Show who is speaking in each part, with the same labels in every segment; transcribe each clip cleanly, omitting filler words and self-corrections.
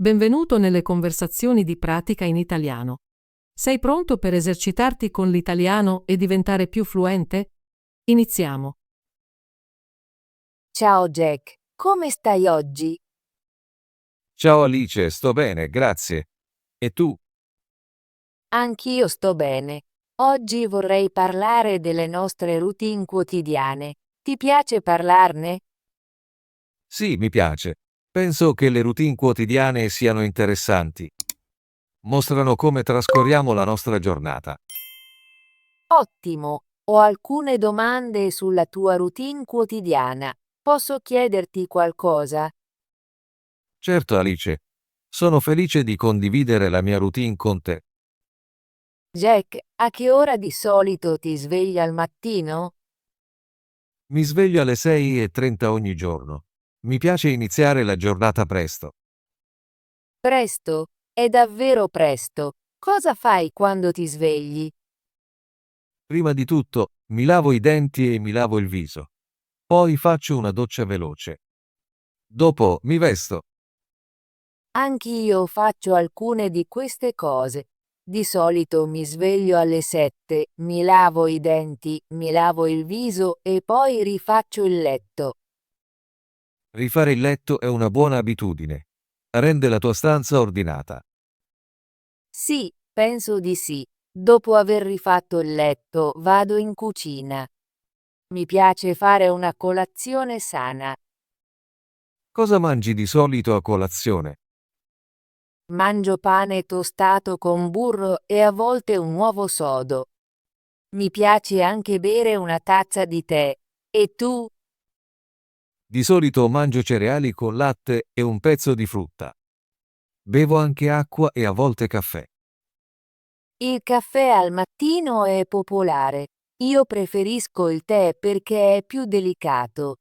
Speaker 1: Benvenuto nelle conversazioni di pratica in italiano. Sei pronto per esercitarti con l'italiano e diventare più fluente? Iniziamo.
Speaker 2: Ciao Jack, come stai oggi?
Speaker 3: Ciao Alice, sto bene, grazie. E tu?
Speaker 2: Anch'io sto bene. Oggi vorrei parlare delle nostre routine quotidiane. Ti piace parlarne?
Speaker 3: Sì, mi piace. Penso che le routine quotidiane siano interessanti. Mostrano come trascorriamo la nostra giornata.
Speaker 2: Ottimo! Ho alcune domande sulla tua routine quotidiana. Posso chiederti qualcosa?
Speaker 3: Certo, Alice. Sono felice di condividere la mia routine con te.
Speaker 2: Jack, a che ora di solito ti svegli al mattino?
Speaker 3: Mi sveglio alle 6:30 ogni giorno. Mi piace iniziare la giornata presto.
Speaker 2: Presto? È davvero presto. Cosa fai quando ti svegli?
Speaker 3: Prima di tutto, mi lavo i denti e mi lavo il viso. Poi faccio una doccia veloce. Dopo, mi vesto.
Speaker 2: Anch'io faccio alcune di queste cose. Di solito mi sveglio alle 7, mi lavo i denti, mi lavo il viso e poi rifaccio il letto.
Speaker 3: Rifare il letto è una buona abitudine. Rende la tua stanza ordinata.
Speaker 2: Sì, penso di sì. Dopo aver rifatto il letto, vado in cucina. Mi piace fare una colazione sana.
Speaker 3: Cosa mangi di solito a colazione?
Speaker 2: Mangio pane tostato con burro e a volte un uovo sodo. Mi piace anche bere una tazza di tè. E tu?
Speaker 3: Di solito mangio cereali con latte e un pezzo di frutta. Bevo anche acqua e a volte caffè.
Speaker 2: Il caffè al mattino è popolare. Io preferisco il tè perché è più delicato.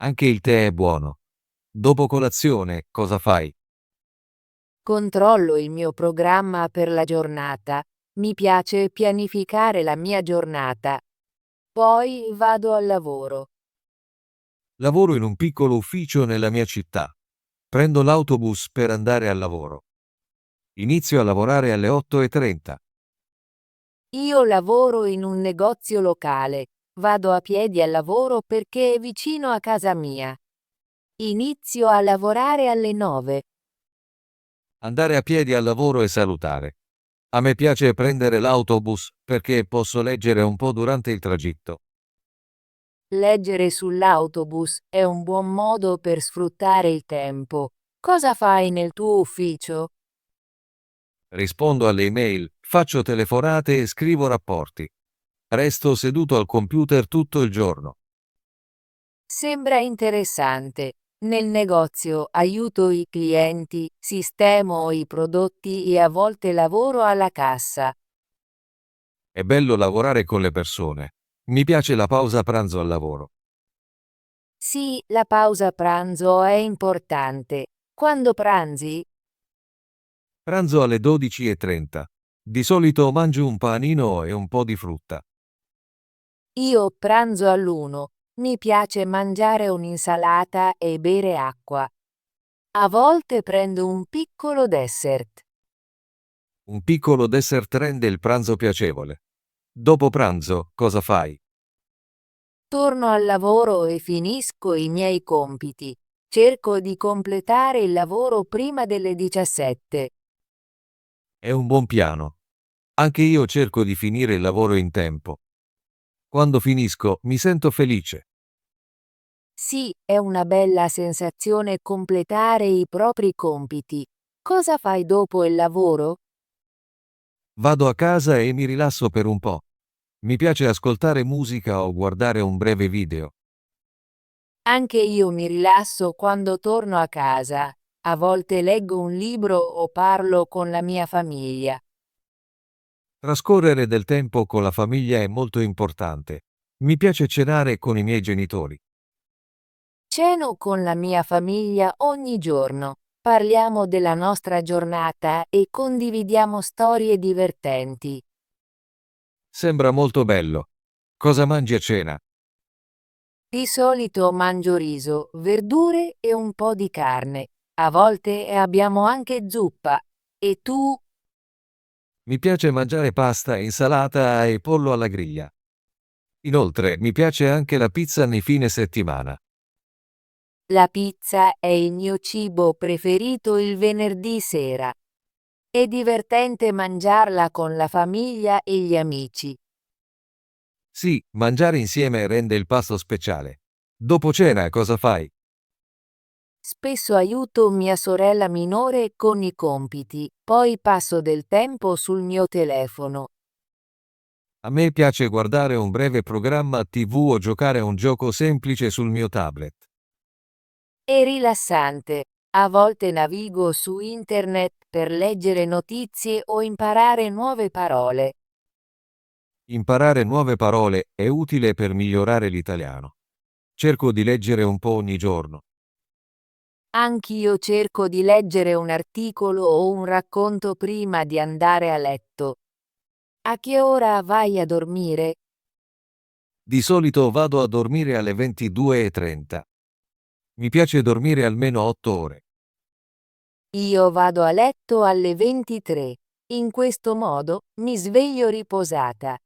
Speaker 3: Anche il tè è buono. Dopo colazione, cosa fai?
Speaker 2: Controllo il mio programma per la giornata. Mi piace pianificare la mia giornata. Poi vado al lavoro.
Speaker 3: Lavoro in un piccolo ufficio nella mia città. Prendo l'autobus per andare al lavoro. Inizio a lavorare alle 8:30.
Speaker 2: Io lavoro in un negozio locale. Vado a piedi al lavoro perché è vicino a casa mia. Inizio a lavorare alle 9.
Speaker 3: Andare a piedi al lavoro è salutare. A me piace prendere l'autobus perché posso leggere un po' durante il tragitto.
Speaker 2: Leggere sull'autobus è un buon modo per sfruttare il tempo. Cosa fai nel tuo ufficio?
Speaker 3: Rispondo alle email, faccio telefonate e scrivo rapporti. Resto seduto al computer tutto il giorno.
Speaker 2: Sembra interessante. Nel negozio aiuto i clienti, sistemo i prodotti e a volte lavoro alla cassa.
Speaker 3: È bello lavorare con le persone. Mi piace la pausa pranzo al lavoro.
Speaker 2: Sì, la pausa pranzo è importante. Quando pranzi?
Speaker 3: Pranzo alle 12:30. Di solito mangio un panino e un po' di frutta.
Speaker 2: Io pranzo all'1. Mi piace mangiare un'insalata e bere acqua. A volte prendo un piccolo dessert.
Speaker 3: Un piccolo dessert rende il pranzo piacevole. Dopo pranzo, cosa fai?
Speaker 2: Torno al lavoro e finisco i miei compiti. Cerco di completare il lavoro prima delle 17.
Speaker 3: È un buon piano. Anche io cerco di finire il lavoro in tempo. Quando finisco, mi sento felice.
Speaker 2: Sì, è una bella sensazione completare i propri compiti. Cosa fai dopo il lavoro?
Speaker 3: Vado a casa e mi rilasso per un po'. Mi piace ascoltare musica o guardare un breve video.
Speaker 2: Anche io mi rilasso quando torno a casa. A volte leggo un libro o parlo con la mia famiglia.
Speaker 3: Trascorrere del tempo con la famiglia è molto importante. Mi piace cenare con i miei genitori.
Speaker 2: Ceno con la mia famiglia ogni giorno. Parliamo della nostra giornata e condividiamo storie divertenti.
Speaker 3: Sembra molto bello. Cosa mangi a cena?
Speaker 2: Di solito mangio riso, verdure e un po' di carne. A volte abbiamo anche zuppa. E tu?
Speaker 3: Mi piace mangiare pasta, insalata e pollo alla griglia. Inoltre, mi piace anche la pizza nei fine settimana.
Speaker 2: La pizza è il mio cibo preferito il venerdì sera. È divertente mangiarla con la famiglia e gli amici.
Speaker 3: Sì, mangiare insieme rende il pasto speciale. Dopo cena cosa fai?
Speaker 2: Spesso aiuto mia sorella minore con i compiti, poi passo del tempo sul mio telefono.
Speaker 3: A me piace guardare un breve programma TV o giocare a un gioco semplice sul mio tablet.
Speaker 2: È rilassante. A volte navigo su internet per leggere notizie o imparare nuove parole.
Speaker 3: Imparare nuove parole è utile per migliorare l'italiano. Cerco di leggere un po' ogni giorno.
Speaker 2: Anch'io cerco di leggere un articolo o un racconto prima di andare a letto. A che ora vai a dormire?
Speaker 3: Di solito vado a dormire alle 22:30. Mi piace dormire almeno 8 ore.
Speaker 2: Io vado a letto alle 23. In questo modo mi sveglio riposata.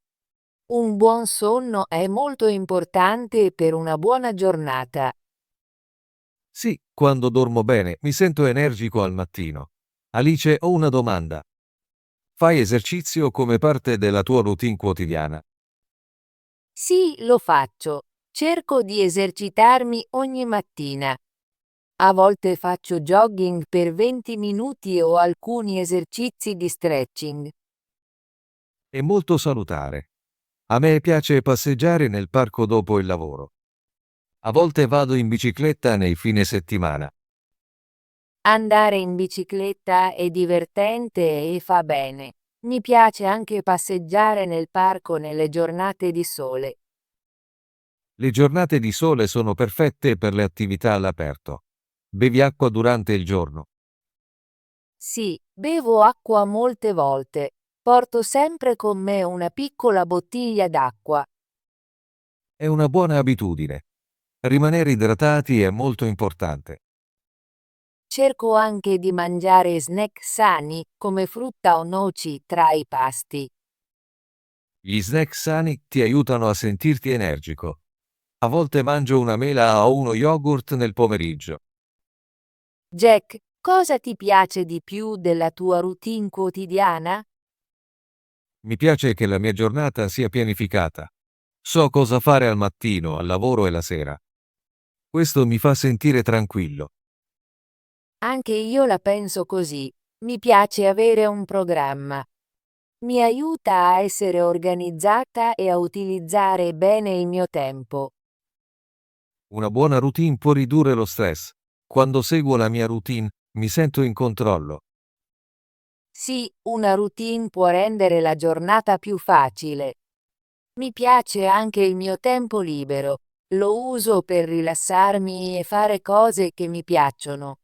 Speaker 2: Un buon sonno è molto importante per una buona giornata.
Speaker 3: Sì, quando dormo bene mi sento energico al mattino. Alice, ho una domanda. Fai esercizio come parte della tua routine quotidiana?
Speaker 2: Sì, lo faccio. Cerco di esercitarmi ogni mattina. A volte faccio jogging per 20 minuti o alcuni esercizi di stretching.
Speaker 3: È molto salutare. A me piace passeggiare nel parco dopo il lavoro. A volte vado in bicicletta nei fine settimana.
Speaker 2: Andare in bicicletta è divertente e fa bene. Mi piace anche passeggiare nel parco nelle giornate di sole.
Speaker 3: Le giornate di sole sono perfette per le attività all'aperto. Bevi acqua durante il giorno.
Speaker 2: Sì, bevo acqua molte volte. Porto sempre con me una piccola bottiglia d'acqua.
Speaker 3: È una buona abitudine. Rimanere idratati è molto importante.
Speaker 2: Cerco anche di mangiare snack sani, come frutta o noci, tra i pasti.
Speaker 3: Gli snack sani ti aiutano a sentirti energico. A volte mangio una mela o uno yogurt nel pomeriggio.
Speaker 2: Jack, cosa ti piace di più della tua routine quotidiana?
Speaker 3: Mi piace che la mia giornata sia pianificata. So cosa fare al mattino, al lavoro e la sera. Questo mi fa sentire tranquillo.
Speaker 2: Anche io la penso così. Mi piace avere un programma. Mi aiuta a essere organizzata e a utilizzare bene il mio tempo.
Speaker 3: Una buona routine può ridurre lo stress. Quando seguo la mia routine, mi sento in controllo.
Speaker 2: Sì, una routine può rendere la giornata più facile. Mi piace anche il mio tempo libero. Lo uso per rilassarmi e fare cose che mi piacciono.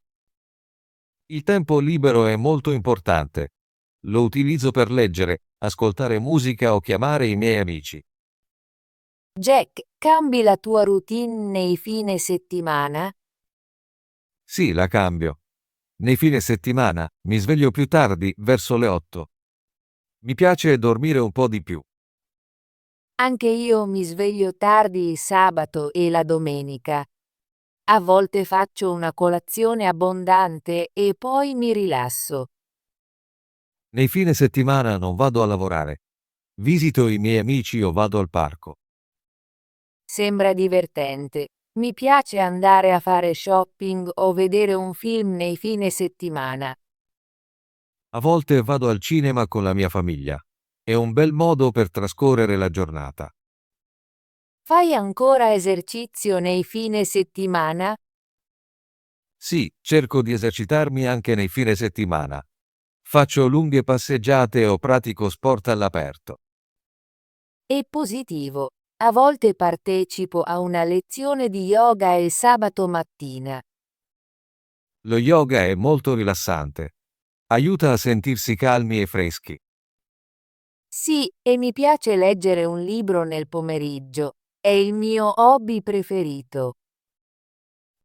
Speaker 3: Il tempo libero è molto importante. Lo utilizzo per leggere, ascoltare musica o chiamare i miei amici.
Speaker 2: Jack, cambi la tua routine nei fine settimana?
Speaker 3: Sì, la cambio. Nei fine settimana mi sveglio più tardi, verso le 8. Mi piace dormire un po' di più.
Speaker 2: Anche io mi sveglio tardi il sabato e la domenica. A volte faccio una colazione abbondante e poi mi rilasso.
Speaker 3: Nei fine settimana non vado a lavorare. Visito i miei amici o vado al parco.
Speaker 2: Sembra divertente. Mi piace andare a fare shopping o vedere un film nei fine settimana.
Speaker 3: A volte vado al cinema con la mia famiglia. È un bel modo per trascorrere la giornata.
Speaker 2: Fai ancora esercizio nei fine settimana?
Speaker 3: Sì, cerco di esercitarmi anche nei fine settimana. Faccio lunghe passeggiate o pratico sport all'aperto.
Speaker 2: È positivo. A volte partecipo a una lezione di yoga il sabato mattina.
Speaker 3: Lo yoga è molto rilassante. Aiuta a sentirsi calmi e freschi.
Speaker 2: Sì, e mi piace leggere un libro nel pomeriggio. È il mio hobby preferito.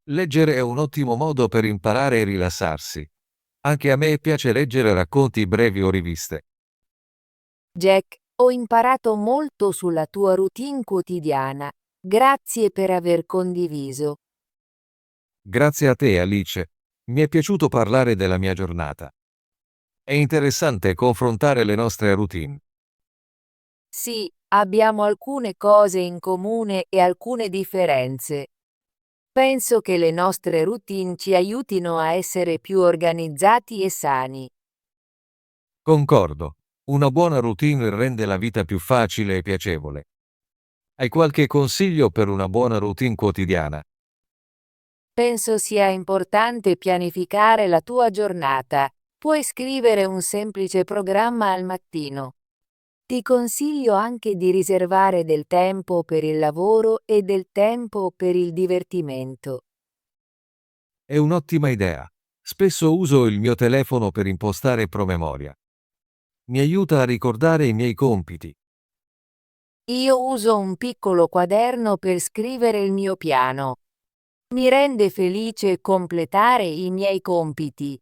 Speaker 3: Leggere è un ottimo modo per imparare e rilassarsi. Anche a me piace leggere racconti brevi o riviste.
Speaker 2: Jack, ho imparato molto sulla tua routine quotidiana. Grazie per aver condiviso.
Speaker 3: Grazie a te, Alice. Mi è piaciuto parlare della mia giornata. È interessante confrontare le nostre routine.
Speaker 2: Sì, abbiamo alcune cose in comune e alcune differenze. Penso che le nostre routine ci aiutino a essere più organizzati e sani.
Speaker 3: Concordo. Una buona routine rende la vita più facile e piacevole. Hai qualche consiglio per una buona routine quotidiana?
Speaker 2: Penso sia importante pianificare la tua giornata. Puoi scrivere un semplice programma al mattino. Ti consiglio anche di riservare del tempo per il lavoro e del tempo per il divertimento.
Speaker 3: È un'ottima idea. Spesso uso il mio telefono per impostare promemoria. Mi aiuta a ricordare i miei compiti.
Speaker 2: Io uso un piccolo quaderno per scrivere il mio piano. Mi rende felice completare i miei compiti.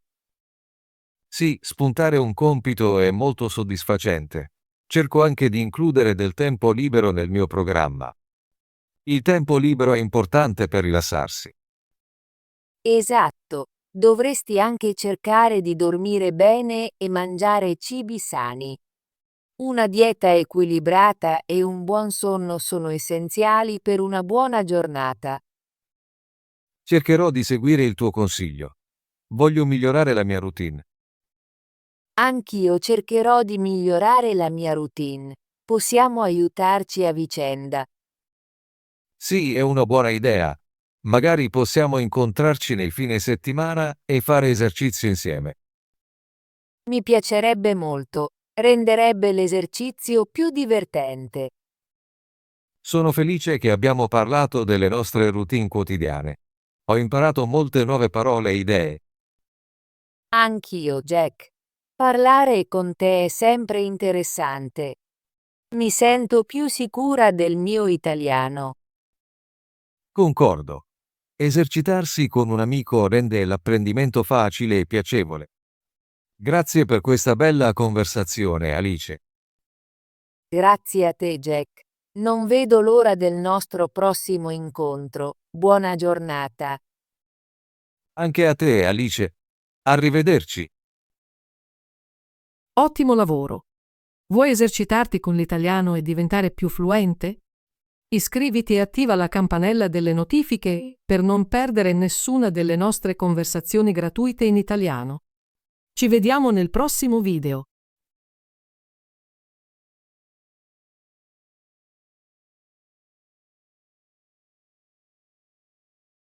Speaker 3: Sì, spuntare un compito è molto soddisfacente. Cerco anche di includere del tempo libero nel mio programma. Il tempo libero è importante per rilassarsi.
Speaker 2: Esatto, dovresti anche cercare di dormire bene e mangiare cibi sani. Una dieta equilibrata e un buon sonno sono essenziali per una buona giornata.
Speaker 3: Cercherò di seguire il tuo consiglio. Voglio migliorare la mia routine.
Speaker 2: Anch'io cercherò di migliorare la mia routine. Possiamo aiutarci a vicenda.
Speaker 3: Sì, è una buona idea. Magari possiamo incontrarci nei fine settimana e fare esercizio insieme.
Speaker 2: Mi piacerebbe molto. Renderebbe l'esercizio più divertente.
Speaker 3: Sono felice che abbiamo parlato delle nostre routine quotidiane. Ho imparato molte nuove parole e idee.
Speaker 2: Anch'io, Jack. Parlare con te è sempre interessante. Mi sento più sicura del mio italiano.
Speaker 3: Concordo. Esercitarsi con un amico rende l'apprendimento facile e piacevole. Grazie per questa bella conversazione, Alice.
Speaker 2: Grazie a te, Jack. Non vedo l'ora del nostro prossimo incontro. Buona giornata.
Speaker 3: Anche a te, Alice. Arrivederci.
Speaker 1: Ottimo lavoro! Vuoi esercitarti con l'italiano e diventare più fluente? Iscriviti e attiva la campanella delle notifiche per non perdere nessuna delle nostre conversazioni gratuite in italiano. Ci vediamo nel prossimo video.